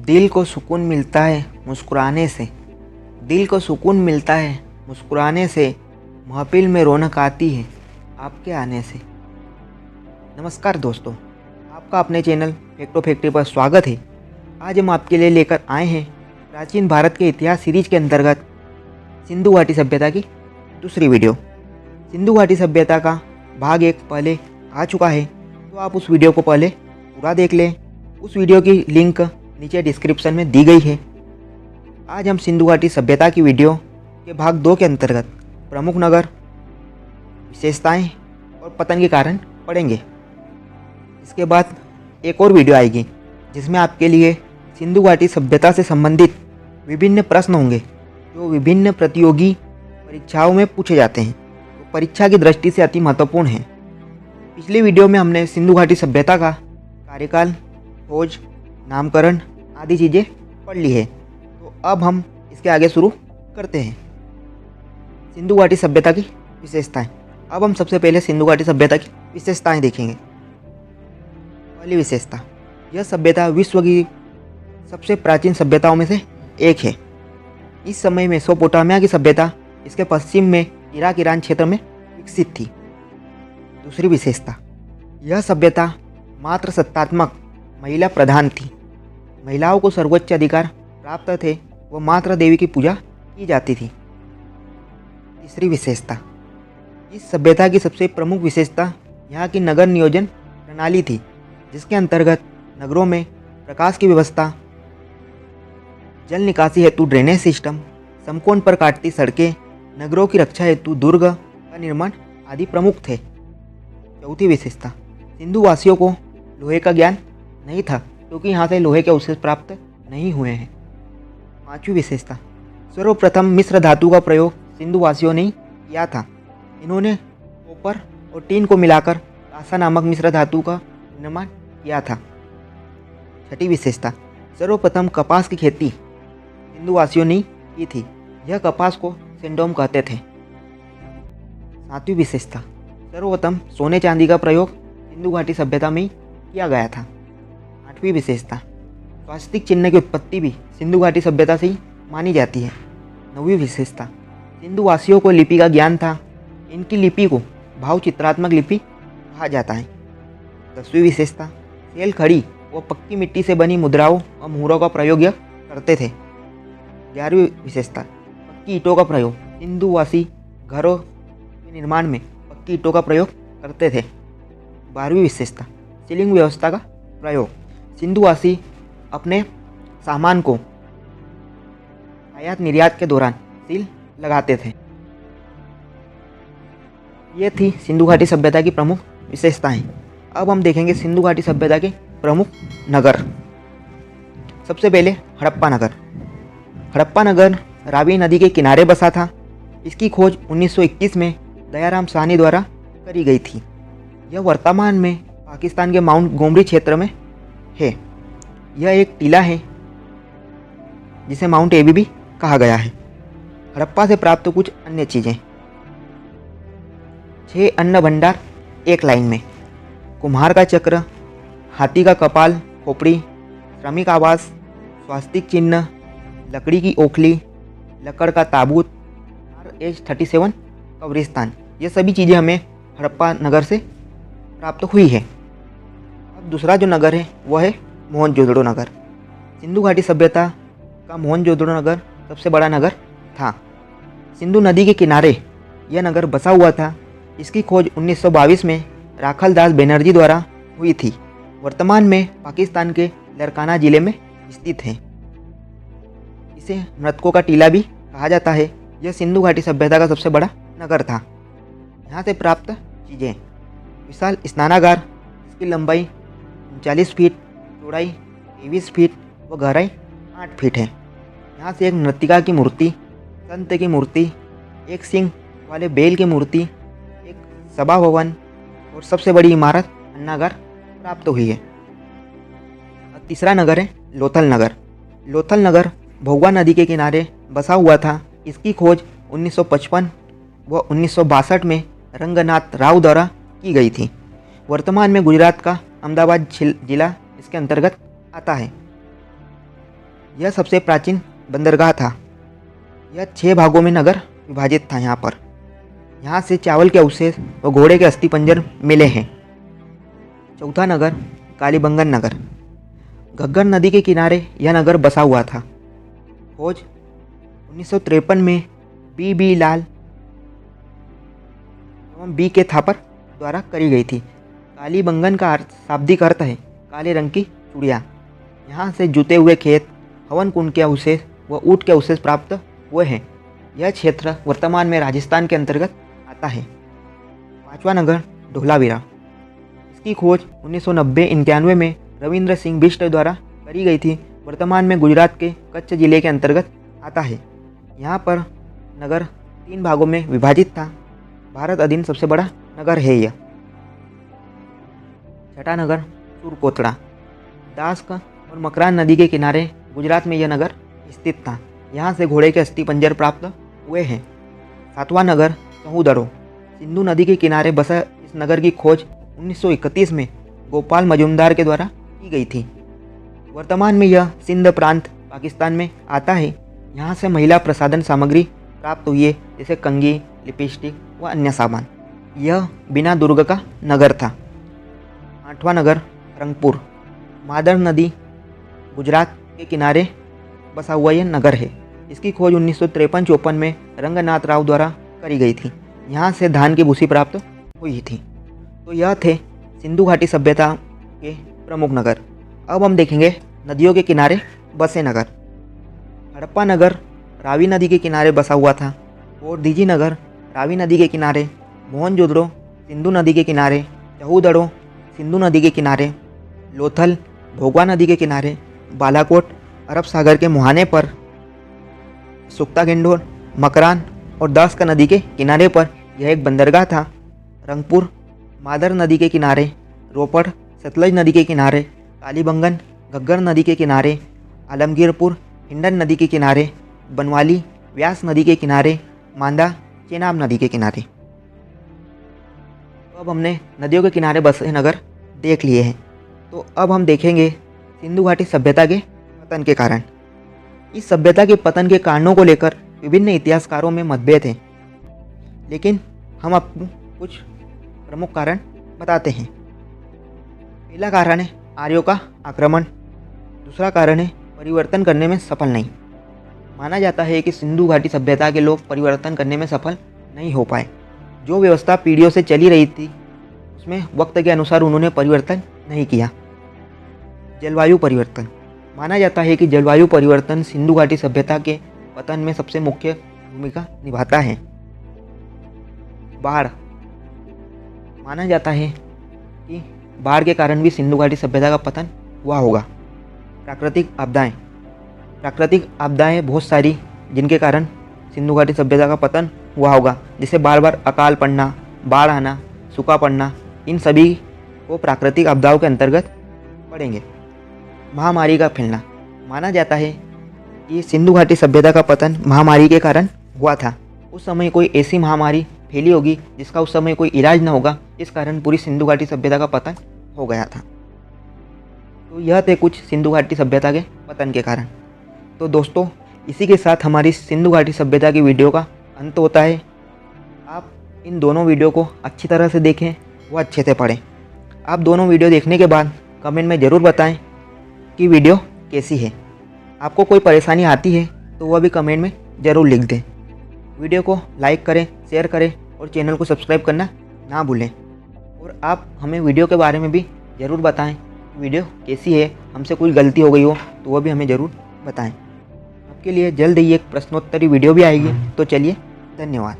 दिल को सुकून मिलता है मुस्कुराने से, दिल को सुकून मिलता है मुस्कुराने से, महफिल में रौनक आती है आपके आने से। नमस्कार दोस्तों, आपका अपने चैनल फैक्टो फैक्ट्री पर स्वागत है। आज हम आपके लिए लेकर आए हैं प्राचीन भारत के इतिहास सीरीज के अंतर्गत सिंधु घाटी सभ्यता की दूसरी वीडियो। सिंधु घाटी सभ्यता का भाग 1 पहले आ चुका है, तो आप उस वीडियो को पहले पूरा देख लें। उस वीडियो की लिंक नीचे डिस्क्रिप्शन में दी गई है। आज हम सिंधु घाटी सभ्यता की वीडियो के भाग 2 के अंतर्गत प्रमुख नगर, विशेषताएं और पतन के कारण पढ़ेंगे। इसके बाद एक और वीडियो आएगी जिसमें आपके लिए सिंधु घाटी सभ्यता से संबंधित विभिन्न प्रश्न होंगे जो विभिन्न प्रतियोगी परीक्षाओं में पूछे जाते हैं, तो परीक्षा की दृष्टि से अति महत्वपूर्ण है। पिछली वीडियो में हमने सिंधु घाटी सभ्यता का कार्यकाल, खोज, नामकरण आदि चीज़ें पढ़ ली है, तो अब हम इसके आगे शुरू करते हैं। सिंधु घाटी सभ्यता की विशेषताएं। अब हम सबसे पहले सिंधु घाटी सभ्यता की विशेषताएं देखेंगे। पहली विशेषता, यह सभ्यता विश्व की सबसे प्राचीन सभ्यताओं में से एक है। इस समय मेसोपोटामिया की सभ्यता इसके पश्चिम में इराक ईरान क्षेत्र में विकसित थी। दूसरी विशेषता, यह सभ्यता मात्र सत्तात्मक महिला प्रधान थी। महिलाओं को सर्वोच्च अधिकार प्राप्त थे व मात्र देवी की पूजा की जाती थी। तीसरी विशेषता, इस सभ्यता की सबसे प्रमुख विशेषता यहाँ की नगर नियोजन प्रणाली थी, जिसके अंतर्गत नगरों में प्रकाश की व्यवस्था, जल निकासी हेतु ड्रेनेज सिस्टम, समकोण पर काटती सड़कें, नगरों की रक्षा हेतु दुर्ग का निर्माण आदि प्रमुख थे। चौथी विशेषता, सिंधु वासियों को लोहे का ज्ञान नहीं था, क्योंकि यहाँ से लोहे के अवशेष प्राप्त नहीं हुए हैं। पांचवी विशेषता, सर्वप्रथम मिश्र धातु का प्रयोग सिंधु वासियों ने किया था। इन्होंने कॉपर और टीन को मिलाकर कांसा नामक मिश्र धातु का निर्माण किया था। छठी विशेषता, सर्वप्रथम कपास की खेती सिंधु वासियों ने की थी। यह कपास को सेंडोम कहते थे। सातवीं विशेषता, सर्वप्रथम सोने चांदी का प्रयोग सिंधु घाटी सभ्यता में किया गया था। आठवीं विशेषता, स्वास्तिक चिन्ह की उत्पत्ति भी सिंधु घाटी सभ्यता से ही मानी जाती है। नौवीं विशेषता, सिंधु वासियों को लिपि का ज्ञान था। इनकी लिपि को भाव चित्रात्मक लिपि कहा जाता है। 10वीं विशेषता, सेल खड़ी व पक्की मिट्टी से बनी मुद्राओं और मुहरों का प्रयोग यह करते थे। 11वीं विशेषता, पक्की ईंटों का प्रयोग। सिंधुवासी घरों के निर्माण में पक्की ईंटों का प्रयोग करते थे। 12वीं विशेषता, सीलिंग व्यवस्था का प्रयोग। सिंधुवासी अपने सामान को आयात निर्यात के दौरान सील लगाते थे। ये थी सिंधु घाटी सभ्यता की प्रमुख विशेषताएं। अब हम देखेंगे सिंधु घाटी सभ्यता के प्रमुख नगर। सबसे पहले हड़प्पा नगर। हड़प्पा नगर रावी नदी के किनारे बसा था। इसकी खोज 1921 में दयाराम साहनी द्वारा करी गई थी। यह वर्तमान में पाकिस्तान के माउंट गोमरी क्षेत्र में है। यह एक टीला है जिसे माउंट एबी भी कहा गया है। हड़प्पा से प्राप्त कुछ अन्य चीज़ें। 6 अन्न भंडार एक लाइन में, कुम्हार का चक्र, हाथी का कपाल, खोपड़ी, श्रमिक आवास, स्वास्तिक चिन्ह, लकड़ी की ओखली, लकड़ का ताबूत, RH-37 कब्रिस्तान, ये सभी चीज़ें हमें हड़प्पा नगर से प्राप्त हुई है। अब दूसरा जो नगर है वह है मोहनजोदड़ो नगर। सिंधु घाटी सभ्यता का मोहनजोदड़ो नगर सबसे बड़ा नगर था। सिंधु नदी के किनारे यह नगर बसा हुआ था। इसकी खोज 1922 में राखलदास बनर्जी द्वारा हुई थी। वर्तमान में पाकिस्तान के लरकाना जिले में स्थित है। इसे मृतकों का टीला भी कहा जाता है। यह सिंधु घाटी सभ्यता का सबसे बड़ा नगर था। यहाँ से प्राप्त चीज़ें, विशाल स्नानागार, इसकी लंबाई 39 फीट, चौड़ाई 23 फीट व गहराई 8 फीट है। यहाँ से एक नृत्यिका की मूर्ति, संत की मूर्ति, एक सिंह वाले बैल की मूर्ति, एक सभा भवन और सबसे बड़ी इमारत अन्नागार प्राप्त हुई है। तीसरा नगर है लोथल नगर। लोथल नगर भोगवा नदी के किनारे बसा हुआ था। इसकी खोज 1955 व 1962 में रंगनाथ राव द्वारा की गई थी। वर्तमान में गुजरात का अहमदाबाद जिला इसके अंतर्गत आता है। यह सबसे प्राचीन बंदरगाह था। यह 6 भागों में नगर विभाजित था। यहाँ से चावल के अवशेष व घोड़े के अस्थिपंजर मिले हैं। चौथा नगर कालीबंगन नगर। घग्गर नदी के किनारे यह नगर बसा हुआ था। खोज 1953 में बी लाल एवं बी के थापर द्वारा करी गई थी। कालीबंगन का शाब्दिक अर्थ है काले रंग की चूड़ियाँ। यहाँ से जुते हुए खेत, हवन कुंड के अवशेष व ऊँट के अवशेष प्राप्त हुए हैं। यह क्षेत्र वर्तमान में राजस्थान के अंतर्गत आता है। पांचवा नगर धोलावीरा। इसकी खोज 1990-91 में रविंद्र सिंह बिष्ट द्वारा करी गई थी। वर्तमान में गुजरात के कच्छ जिले के अंतर्गत आता है। यहाँ पर नगर 3 भागों में विभाजित था। भारत अधीन सबसे बड़ा नगर है यह। छठा नगर सूरकोटड़ा। दास और मकरान नदी के किनारे गुजरात में यह नगर स्थित था। यहाँ से घोड़े के अस्थिपंजर प्राप्त हुए हैं। सातवां नगर चहूदड़ो। सिंधु नदी के किनारे बसा इस नगर की खोज 1931 में गोपाल मजूमदार के द्वारा की गई थी। वर्तमान में यह सिंध प्रांत पाकिस्तान में आता है। यहाँ से महिला प्रसाधन सामग्री प्राप्त हुई है, जैसे कंघी, लिपस्टिक व अन्य सामान। यह बिना दुर्ग का नगर था। आठवां नगर रंगपुर। मादर नदी गुजरात के किनारे बसा हुआ यह नगर है। इसकी खोज 1953-54 में रंगनाथ राव द्वारा करी गई थी। यहाँ से धान की भूसी प्राप्त हुई थी। तो यह थे सिंधु घाटी सभ्यता के प्रमुख नगर। अब हम देखेंगे नदियों के किनारे बसे नगर। हड़प्पा नगर रावी नदी के किनारे बसा हुआ था। और दीजी नगर रावी नदी के किनारे। मोहनजोदड़ो सिंधु नदी के किनारे। चहूदड़ो सिंधु नदी के किनारे। लोथल भोगवा नदी के किनारे। बालाकोट अरब सागर के मुहाने पर। सुक्ता गेंडोर, मकरान और दासका नदी के किनारे पर यह एक बंदरगाह था। रंगपुर मादर नदी के किनारे। रोपड़ सतलज नदी के किनारे। कालीबंगन घग्गर नदी के किनारे। आलमगीरपुर हिंडन नदी के किनारे। बनवाली व्यास नदी के किनारे। मांदा चेनाब नदी के किनारे। तो अब हमने नदियों के किनारे बसे नगर देख लिए हैं। तो अब हम देखेंगे सिंधु घाटी सभ्यता के पतन के कारण। इस सभ्यता के पतन के कारणों को लेकर विभिन्न इतिहासकारों में मतभेद हैं, लेकिन हम आपको कुछ प्रमुख कारण बताते हैं। पहला कारण है आर्यों का आक्रमण। दूसरा कारण है परिवर्तन करने में सफल नहीं। माना जाता है कि सिंधु घाटी सभ्यता के लोग परिवर्तन करने में सफल नहीं हो पाए। जो व्यवस्था पीढ़ियों से चली रही थी उसमें वक्त के अनुसार उन्होंने परिवर्तन नहीं किया। जलवायु परिवर्तन। माना जाता है कि जलवायु परिवर्तन सिंधु घाटी सभ्यता के पतन में सबसे मुख्य भूमिका निभाता है। बाढ़। माना जाता है कि बाढ़ के कारण भी सिंधु घाटी सभ्यता का पतन हुआ होगा। प्राकृतिक आपदाएं। प्राकृतिक आपदाएं बहुत सारी जिनके कारण सिंधु घाटी सभ्यता का पतन हुआ होगा, जैसे बार बार अकाल पड़ना, बाढ़ आना, सूखा पड़ना, इन सभी को प्राकृतिक आपदाओं के अंतर्गत पड़ेंगे। महामारी का फैलना। माना जाता है कि सिंधु घाटी सभ्यता का पतन महामारी के कारण हुआ था। उस समय कोई ऐसी महामारी फैली होगी जिसका उस समय कोई इलाज न होगा, इस कारण पूरी सिंधु घाटी सभ्यता का पतन हो गया था। तो यह थे कुछ सिंधु घाटी सभ्यता के पतन के कारण। तो दोस्तों, इसी के साथ हमारी सिंधु घाटी सभ्यता की वीडियो का अंत होता है। आप इन दोनों वीडियो को अच्छी तरह से देखें व अच्छे से पढ़ें। आप दोनों वीडियो देखने के बाद कमेंट में ज़रूर बताएं कि वीडियो कैसी है। आपको कोई परेशानी आती है तो वह भी कमेंट में ज़रूर लिख दें। वीडियो को लाइक करें, शेयर करें और चैनल को सब्सक्राइब करना ना भूलें। और आप हमें वीडियो के बारे में भी ज़रूर बताएं, वीडियो कैसी है। हमसे कोई गलती हो गई हो तो वह भी हमें ज़रूर बताएं। आपके लिए जल्द ही एक प्रश्नोत्तरी वीडियो भी आएगी। तो चलिए, धन्यवाद।